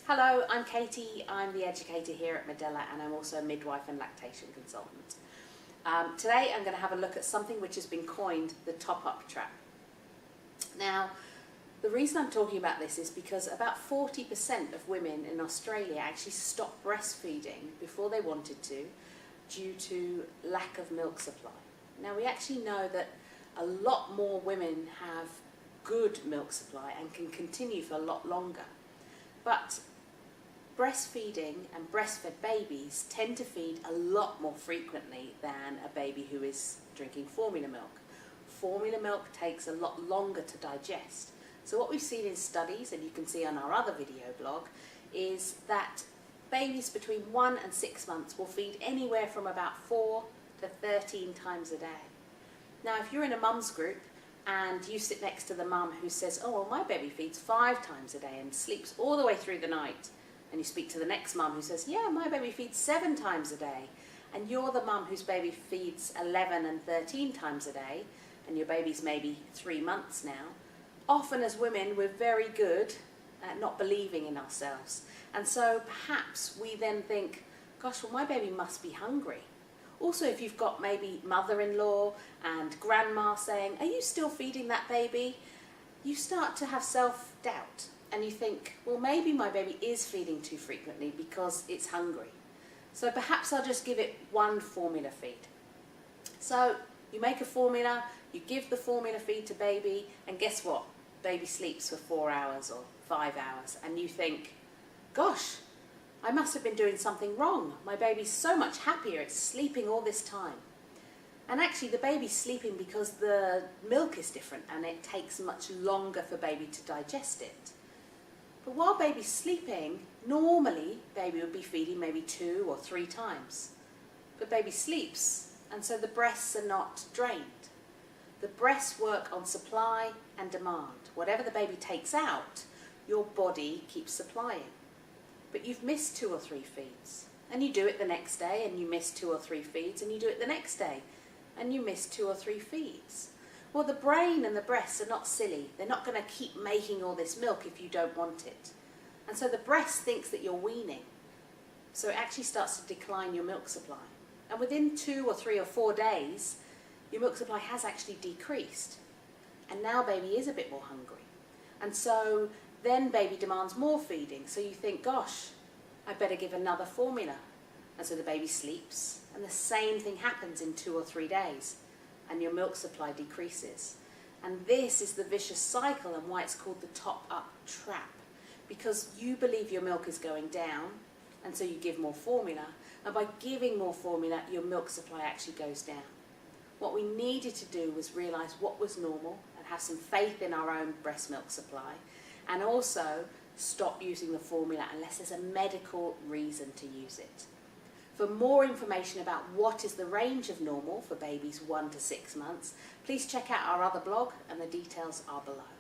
Hello, I'm Katie. I'm the educator here at Medela and I'm also a midwife and lactation consultant. Today I'm going to have a look at something which has been coined the top-up trap. Now, the reason I'm talking about this is because about 40% of women in Australia actually stopped breastfeeding before they wanted to due to lack of milk supply. Now, we actually know that a lot more women have good milk supply and can continue for a lot longer. But breastfeeding and breastfed babies tend to feed a lot more frequently than a baby who is drinking formula milk. Formula milk takes a lot longer to digest. So what we've seen in studies, and you can see on our other video blog, is that babies between 1 and 6 months will feed anywhere from about 4 to 13 times a day. Now, if you're in a mum's group and you sit next to the mum who says, oh, well, my baby feeds 5 times a day and sleeps all the way through the night, and you speak to the next mum who says, yeah, my baby feeds 7 times a day, and you're the mum whose baby feeds 11 and 13 times a day, and your baby's maybe 3 months now, often as women we're very good at not believing in ourselves. And so perhaps we then think, gosh, well, my baby must be hungry. Also, if you've got maybe mother-in-law and grandma saying, are you still feeding that baby? You start to have self-doubt. And you think, well, maybe my baby is feeding too frequently because it's hungry. So perhaps I'll just give it one formula feed. So you make a formula, you give the formula feed to baby, and guess what? Baby sleeps for 4 hours or 5 hours. And you think, gosh, I must have been doing something wrong. My baby's so much happier, it's sleeping all this time. And actually the baby's sleeping because the milk is different and it takes much longer for baby to digest it. But while baby's sleeping, normally baby would be feeding maybe 2 or 3 times. But baby sleeps, and so the breasts are not drained. The breasts work on supply and demand. Whatever the baby takes out, your body keeps supplying. But you've missed 2 or 3 feeds. And you do it the next day, and you miss 2 or 3 feeds, and you do it the next day, and you miss 2 or 3 feeds. Well, the brain and the breasts are not silly. They're not going to keep making all this milk if you don't want it. And so the breast thinks that you're weaning. So it actually starts to decline your milk supply. And within 2 or 3 or 4 days, your milk supply has actually decreased. And now baby is a bit more hungry. And so then baby demands more feeding. So you think, gosh, I better give another formula. And so the baby sleeps. And the same thing happens in 2 or 3 days. And your milk supply decreases. And this is the vicious cycle and why it's called the top-up trap. Because you believe your milk is going down, and so you give more formula, and by giving more formula, your milk supply actually goes down. What we needed to do was realise what was normal and have some faith in our own breast milk supply, and also stop using the formula unless there's a medical reason to use it. For more information about what is the range of normal for babies 1 to 6 months, please check out our other blog and the details are below.